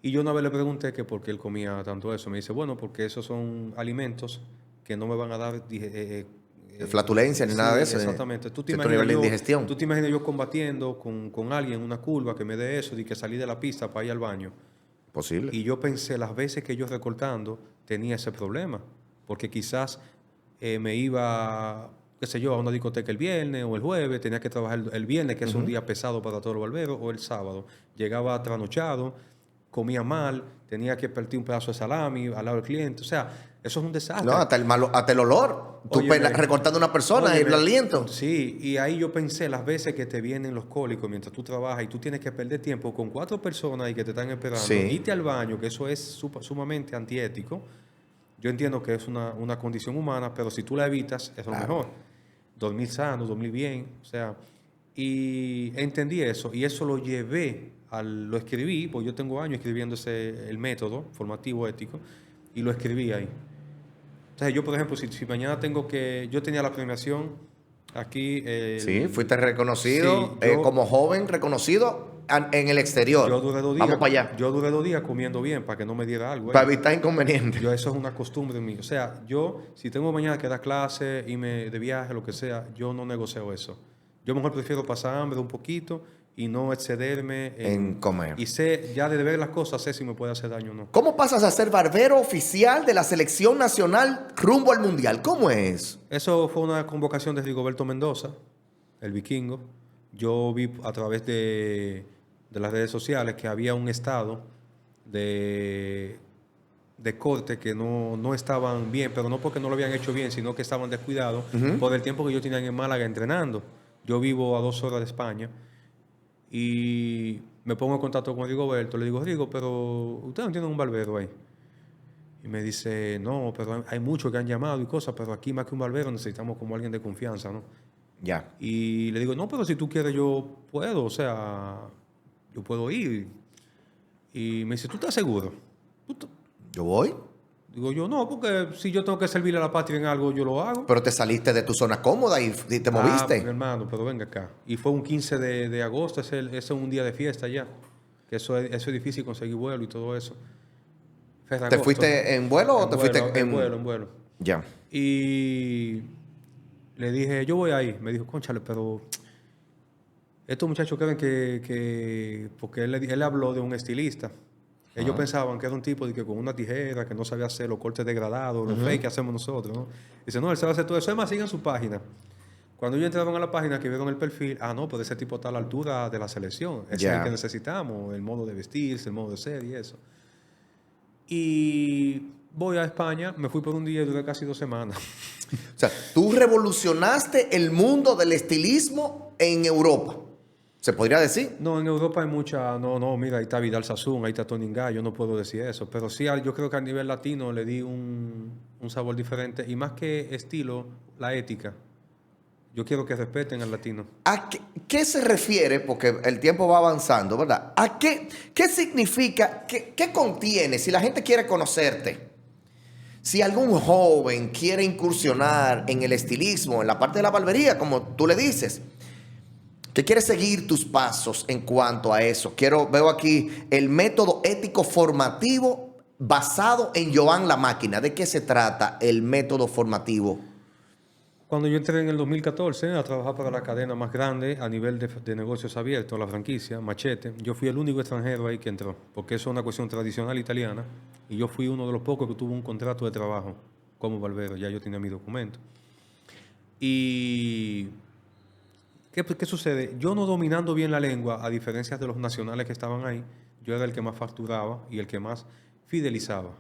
Y yo una vez le pregunté que por qué él comía tanto eso. Me dice, bueno, porque esos son alimentos que no me van a dar
Flatulencia ni nada de eso.
Exactamente.
Cierto nivel de indigestión.
Tú te imaginas yo combatiendo con alguien en una curva que me dé eso, de que salí de la pista para ir al baño.
Posible.
Y yo pensé las veces que yo recortando tenía ese problema. Porque quizás me iba, qué sé yo, a una discoteca el viernes o el jueves, tenía que trabajar el viernes, que es un día pesado para todos los barberos, o el sábado. Llegaba trasnochado, comía mal, tenía que partir un pedazo de salami al lado del cliente. O sea, eso es un desastre.
No, hasta el olor. Tú
Óyeme,
recortando a una persona,
óyeme,
el aliento.
Sí, y ahí yo pensé las veces que te vienen los cólicos mientras tú trabajas y tú tienes que perder tiempo con 4 personas y que te están esperando.
Sí.
Irte al baño, que eso es sumamente antiético. Yo entiendo que es una condición humana, pero si tú la evitas, es lo mejor. Dormir sano, dormir bien, o sea, y entendí eso, y eso lo llevé, lo escribí, porque yo tengo años escribiendo el método formativo ético, y lo escribí ahí. Entonces yo, por ejemplo, si mañana yo tenía la premiación aquí.
Sí, fuiste reconocido
Sí,
como joven, reconocido en el exterior.
Yo duré 2 días.
Vamos para allá.
Yo duré 2 días comiendo bien para que no me diera algo.
Para evitar inconvenientes.
Eso es una costumbre en mí. O sea, si tengo mañana que dar clase, irme de viaje, lo que sea, yo no negocio eso. Yo mejor prefiero pasar hambre un poquito y no excederme
En comer.
Y sé, ya de ver las cosas, sé si me puede hacer daño o no.
¿Cómo pasas a ser barbero oficial de la selección nacional rumbo al mundial? ¿Cómo es?
Eso fue una convocación de Rigoberto Mendoza, el vikingo. Yo vi a través de las redes sociales que había un estado de corte que no estaban bien, pero no porque no lo habían hecho bien, sino que estaban descuidados por el tiempo que yo tenía en Málaga entrenando. Yo vivo a 2 horas de España y me pongo en contacto con Rigoberto. Le digo, Rigo, pero ustedes no tienen un barbero ahí. Y me dice, no, pero hay muchos que han llamado y cosas, pero aquí más que un barbero necesitamos como alguien de confianza, ¿no?
Ya.
Y le digo, no, pero si tú quieres yo puedo, o sea, yo puedo ir. Y me dice, ¿tú estás seguro?
¿Yo voy?
Digo yo, no, porque si yo tengo que servirle a la patria en algo, yo lo hago.
Pero te saliste de tu zona cómoda y te moviste.
Mi hermano, pero venga acá. Y fue un 15 de agosto, ese es un día de fiesta ya. Que eso es difícil conseguir vuelo y todo eso.
¿Te fuiste en vuelo o te fuiste
en vuelo?
Ya.
Y le dije, yo voy ahí. Me dijo, cónchale, pero estos muchachos creen que porque él habló de un estilista. Ellos pensaban que era un tipo de que con una tijera, que no sabía hacer los cortes degradados, los fake que hacemos nosotros, ¿no? Dice, no, él sabe hacer todo eso. Además, sigan su página. Cuando ellos entraron a la página, que vieron el perfil, no, pues ese tipo está a la altura de la selección. Ese es el que necesitamos, el modo de vestirse, el modo de ser y eso. Y voy a España, me fui por un día y duré casi 2 semanas.
O sea, tú revolucionaste el mundo del estilismo en Europa. ¿Se podría decir?
No, en Europa hay mucha... No, mira, ahí está Vidal Sassoon, ahí está Tony Ngai, yo no puedo decir eso. Pero sí, yo creo que a nivel latino le di un sabor diferente. Y más que estilo, la ética. Yo quiero que respeten al latino.
¿A qué se refiere? Porque el tiempo va avanzando, ¿verdad? ¿A qué significa? ¿Qué contiene? Si la gente quiere conocerte, si algún joven quiere incursionar en el estilismo, en la parte de la barbería, como tú le dices, que quiere seguir tus pasos en cuanto a eso. Veo aquí el método ético formativo basado en Joan La Máquina. ¿De qué se trata el método formativo?
Cuando yo entré en el 2014 a trabajar para la cadena más grande a nivel de negocios abiertos, la franquicia, Machete, yo fui el único extranjero ahí que entró, porque eso es una cuestión tradicional italiana, y yo fui uno de los pocos que tuvo un contrato de trabajo como barbero, ya yo tenía mi documento. Y ¿qué sucede? Yo no dominando bien la lengua, a diferencia de los nacionales que estaban ahí, yo era el que más facturaba y el que más fidelizaba.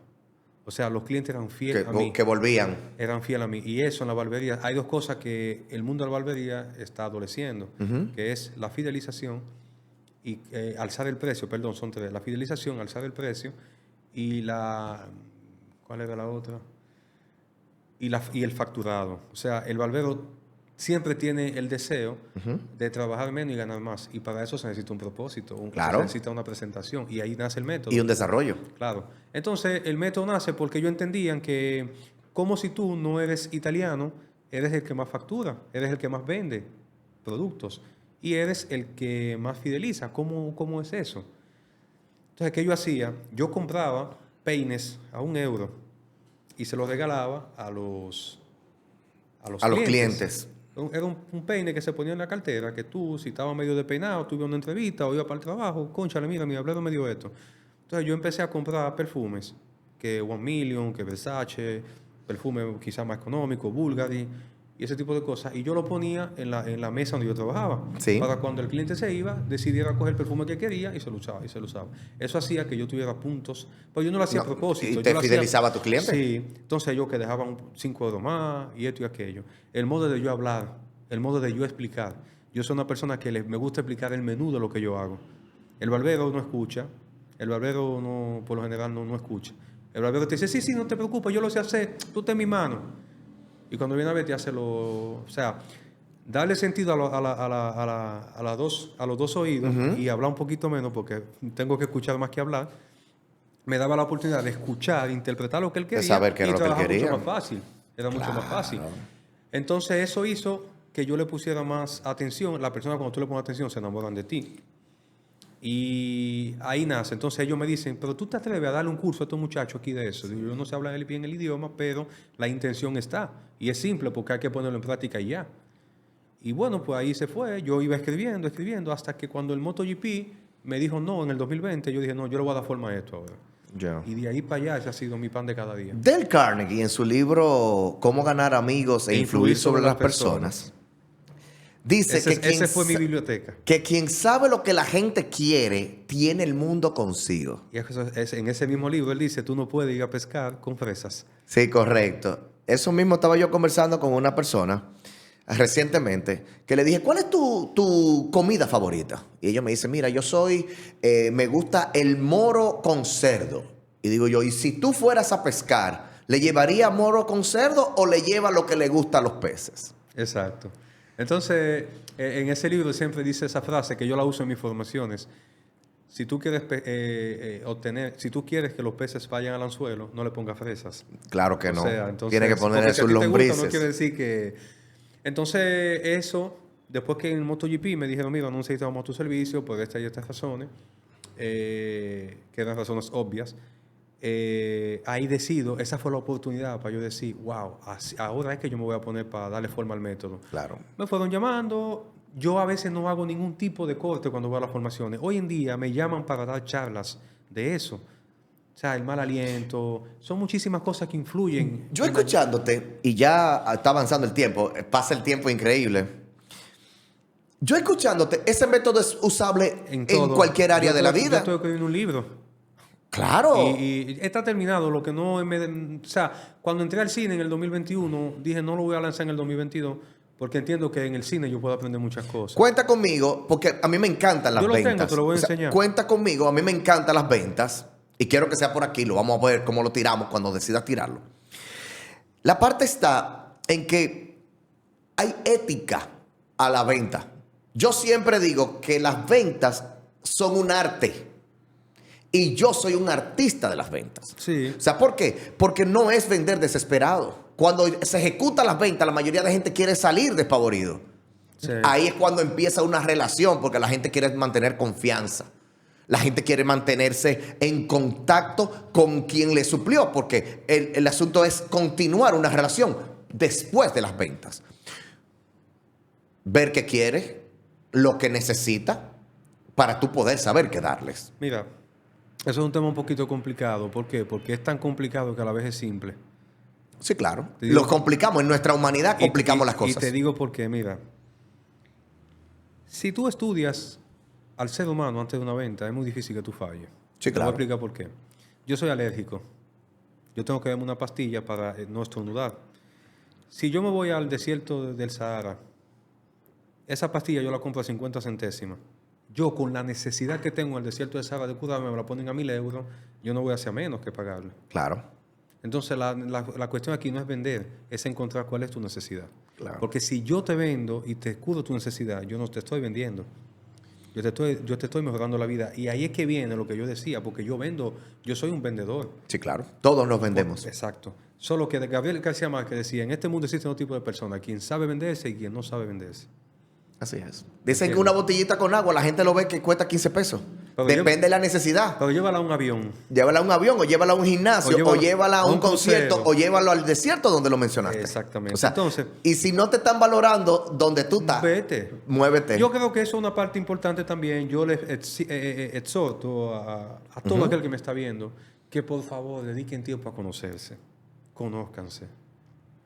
O sea, los clientes eran fieles a mí.
Que volvían.
Eran fieles a mí. Y eso en la barbería, hay 2 cosas que el mundo de la barbería está adoleciendo, que es la fidelización y alzar el precio, perdón, son tres. La fidelización, alzar el precio y ¿cuál era la otra? Y el facturado. O sea, el barbero siempre tiene el deseo de trabajar menos y ganar más. Y para eso se necesita un propósito,
Claro.
se necesita una presentación. Y ahí nace el método.
Y un desarrollo.
Claro. Entonces, el método nace porque ellos entendían que, como si tú no eres italiano, eres el que más factura, eres el que más vende productos y eres el que más fideliza. ¿Cómo es eso? Entonces, ¿qué yo hacía? Yo compraba peines a €1 y se los regalaba a los
clientes.
Era un peine que se ponía en la cartera, que tú, si estabas medio despeinado, tuve una entrevista o iba para el trabajo, cónchale, mira, mi barbero me dio esto. Entonces yo empecé a comprar perfumes, que One Million, que Versace, perfume quizás más económico, Bulgari, y ese tipo de cosas. Y yo lo ponía en la mesa donde yo trabajaba.
Sí.
Para cuando el cliente se iba, decidiera coger el perfume que quería y se lo usaba. Eso hacía que yo tuviera puntos. Pero yo no lo hacía a propósito.
¿Y
yo
te
lo hacía-
fidelizaba a tu cliente?
Sí. Entonces yo que dejaban €5 más y esto y aquello. El modo de yo hablar, el modo de yo explicar. Yo soy una persona que me gusta explicar el menú de lo que yo hago. El barbero no escucha. El barbero no, por lo general no escucha. El barbero te dice, sí, no te preocupes, yo lo sé hacer, tú estás en mi mano. Y cuando viene a ver, te hace o sea, darle sentido a los dos oídos y hablar un poquito menos, porque tengo que escuchar más que hablar, me daba la oportunidad de escuchar, interpretar lo que él quería
saber qué
y
era lo que él
trabajar
quería.
mucho más fácil. Era mucho más fácil. Entonces eso hizo que yo le pusiera más atención. Las personas cuando tú le pones atención se enamoran de ti. Y ahí nace. Entonces ellos me dicen, pero tú te atreves a darle un curso a estos muchachos aquí de eso. Digo, yo no sé hablar bien el idioma, pero la intención está. Y es simple porque hay que ponerlo en práctica y ya. Y bueno, pues ahí se fue. Yo iba escribiendo, hasta que cuando el MotoGP me dijo no en el 2020, yo dije, no, yo le voy a dar forma a esto ahora.
Ya.
Y de ahí para allá ese ha sido mi pan de cada día.
Dale Carnegie, en su libro Cómo ganar amigos e influir sobre las personas, dice
Ese fue mi biblioteca.
que quien sabe lo que la gente quiere, tiene el mundo consigo.
Y en ese mismo libro él dice, tú no puedes ir a pescar con fresas.
Sí, correcto. Eso mismo estaba yo conversando con una persona recientemente, que le dije, ¿cuál es tu comida favorita? Y ella me dice, mira, me gusta el moro con cerdo. Y digo yo, ¿y si tú fueras a pescar, le llevaría moro con cerdo o le lleva lo que le gusta a los peces?
Exacto. Entonces, en ese libro siempre dice esa frase que yo la uso en mis formaciones. Si tú quieres si tú quieres que los peces vayan al anzuelo, no le pongas fresas.
Claro que no.
O sea, entonces,
Tiene que ponerle
porque si a
sus
ti te gusta,
lombrices.
no quiere decir que... Entonces, eso, después que en el MotoGP me dijeron, mira, no necesitamos tu servicio por estas y estas razones, que eran razones obvias, ahí decido, esa fue la oportunidad para yo decir, wow, ahora es que yo me voy a poner para darle forma al método.
Claro.
Me fueron llamando. Yo a veces no hago ningún tipo de corte cuando voy a las formaciones. Hoy en día me llaman para dar charlas de eso. O sea, el mal aliento. Son muchísimas cosas que influyen.
Yo escuchándote, y ya está avanzando el tiempo, pasa el tiempo increíble. Yo escuchándote, ese método es usable en
todo.
cualquier área de la vida.
Yo estoy escribiendo un libro.
Claro.
Y está terminado. Lo que no... O sea, cuando entré al cine en el 2021, dije, no lo voy a lanzar en el 2022, porque entiendo que en el cine yo puedo aprender muchas cosas.
Cuenta conmigo, porque a mí me encantan las
Yo lo
ventas.
tengo, te lo voy a
O sea,
enseñar.
cuenta conmigo, a mí me encantan las ventas. Y quiero que sea por aquí, lo vamos a ver cómo lo tiramos cuando decidas tirarlo. La parte está en que hay ética a la venta. Yo siempre digo que las ventas son un arte. Y yo soy un artista de las ventas.
Sí.
O sea, ¿por qué? Porque no es vender desesperado. Cuando se ejecutan las ventas, la mayoría de gente quiere salir despavorido.
Sí.
Ahí es cuando empieza una relación, porque la gente quiere mantener confianza. La gente quiere mantenerse en contacto con quien le suplió, porque el asunto es continuar una relación después de las ventas. Ver qué quiere, lo que necesita, para tú poder saber qué darles.
Mira, eso es un tema un poquito complicado. ¿Por qué? Porque es tan complicado que a la vez es simple.
Sí, claro.
Te digo-
Lo complicamos. En nuestra humanidad complicamos las cosas.
Y te digo por qué, mira. Si tú estudias al ser humano antes de una venta, es muy difícil que tú falles.
Sí,
Te voy
claro.
a explicar por qué. Yo soy alérgico. Yo tengo que darme una pastilla para no estornudar. Si yo me voy al desierto del Sahara, esa pastilla yo la compro a 50 centésimas. Yo con la necesidad que tengo en el desierto de Sahara de curarme, me la ponen a 1.000 euros, yo no voy a hacer menos que pagarle.
Claro.
Entonces la cuestión aquí no es vender, es encontrar cuál es tu necesidad.
Claro.
Porque si yo te vendo y te cubro tu necesidad, yo no te estoy vendiendo. Yo te estoy mejorando la vida. Y ahí es que viene lo que yo decía, porque yo vendo, yo soy un vendedor.
Sí, claro. Todos nos vendemos.
Exacto. Solo que Gabriel García Márquez decía, en este mundo existen dos tipos de personas, quien sabe venderse y quien no sabe venderse.
Así es. Dicen que una botellita con agua, la gente lo ve que cuesta 15 pesos.
Pero
Depende de la necesidad.
Pero llévala a un avión.
Llévala a un avión, o llévala a un gimnasio, o llévala a un concierto,
crucero.
o llévalo al desierto donde lo mencionaste.
Exactamente.
O sea,
Entonces,
y si no te están valorando donde tú estás,
vete.
muévete.
Yo creo que eso es una parte importante también. Yo les exhorto a todo aquel que me está viendo que por favor dediquen tiempo a conocerse, conózcanse,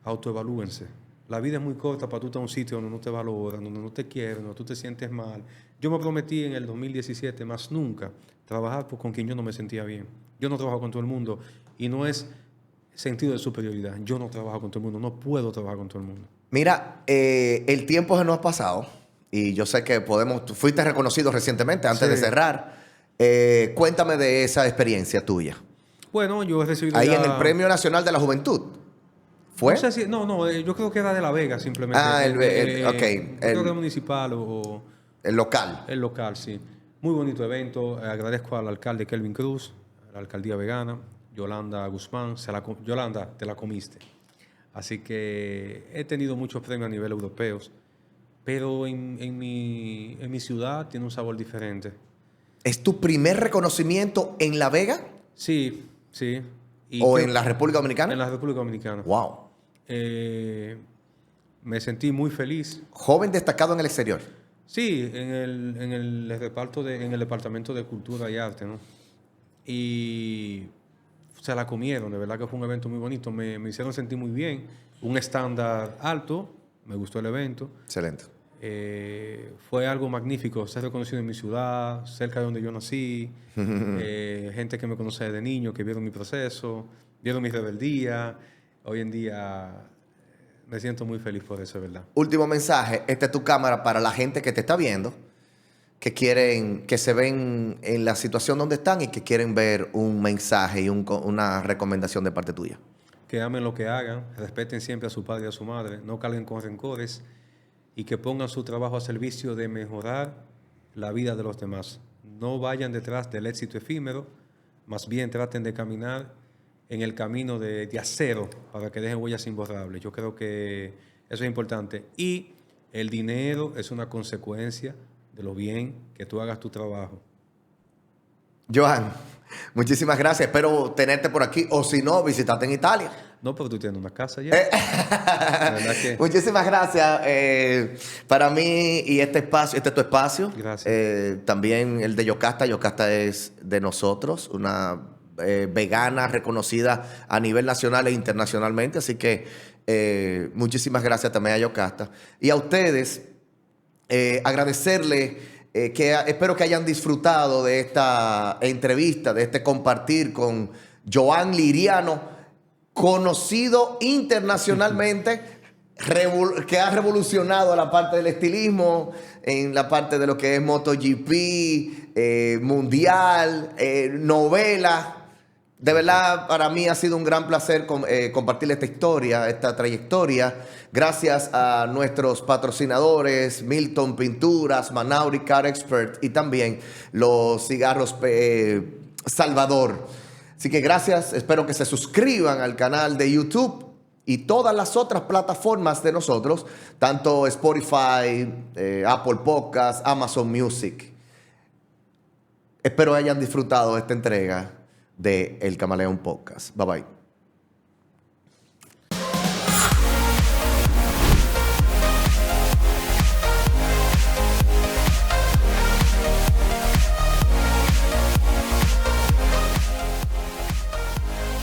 autoevalúense. La vida es muy corta para tú estar en un sitio donde no te valoran, donde no te quieren, donde tú te sientes mal. Yo me prometí en el 2017 más nunca trabajar con quien yo no me sentía bien. Yo no trabajo con todo el mundo y no es sentido de superioridad. Yo no trabajo con todo el mundo, no puedo trabajar con todo el mundo.
Mira, el tiempo se nos ha pasado y yo sé que tú fuiste reconocido recientemente antes
Sí.
de cerrar. Cuéntame de esa experiencia tuya.
Bueno, yo he recibido
Ahí
ya-
en el Premio Nacional de la Juventud. ¿Fue?
No sé si, yo creo que era de La Vega simplemente.
Ah,
ok.
el-
Creo que era municipal o
El local.
el local, sí. Muy bonito evento. Agradezco al alcalde Kelvin Cruz, a la alcaldía vegana, Yolanda Guzmán. Yolanda, te la comiste. Así que he tenido muchos premios a nivel europeo, pero en mi ciudad tiene un sabor diferente.
¿Es tu primer reconocimiento en La Vega
Sí, sí. Y
o
creo-
en la República Dominicana?
En la República Dominicana.
Wow.
Me sentí muy feliz.
Joven destacado en el exterior.
Sí, en el departamento de Cultura y Arte, ¿no? Y se la comieron, de verdad que fue un evento muy bonito. Me hicieron sentir muy bien. Un estándar alto, me gustó el evento.
Excelente.
Fue algo magnífico, ser reconocido en mi ciudad, cerca de donde yo nací. Gente que me conoce desde niño, que vieron mi proceso, vieron mi rebeldía. Hoy en día me siento muy feliz por eso, ¿verdad?
Último mensaje. Esta es tu cámara para la gente que te está viendo, que se ven en la situación donde están y que quieren ver un mensaje y una recomendación de parte tuya.
Que amen lo que hagan, respeten siempre a su padre y a su madre, no carguen con rencores y que pongan su trabajo a servicio de mejorar la vida de los demás. No vayan detrás del éxito efímero, más bien traten de caminar en el camino de acero para que dejen huellas imborrables. Yo creo que eso es importante. Y el dinero es una consecuencia de lo bien que tú hagas tu trabajo.
Johan, muchísimas gracias. Espero tenerte por aquí o si no, visitarte en Italia.
No, pero tú tienes una casa ya. La verdad que-
Muchísimas gracias. Para mí y este es tu espacio.
Gracias.
También el de Yocasta. Yocasta es de nosotros, una vegana reconocida a nivel nacional e internacionalmente. Así que muchísimas gracias también a Yocasta. Y a ustedes, agradecerle. Espero que hayan disfrutado de esta entrevista, de este compartir con Joan Liriano, conocido internacionalmente, que ha revolucionado la parte del estilismo, en la parte de lo que es MotoGP, mundial, novela. De verdad, para mí ha sido un gran placer compartir esta historia, esta trayectoria. Gracias a nuestros patrocinadores, Milton Pinturas, Manauri Car Expert y también los cigarros Salvador. Así que gracias, espero que se suscriban al canal de YouTube y todas las otras plataformas de nosotros, tanto Spotify, Apple Podcasts, Amazon Music. Espero hayan disfrutado esta entrega de El Camaleón Podcast. Bye bye.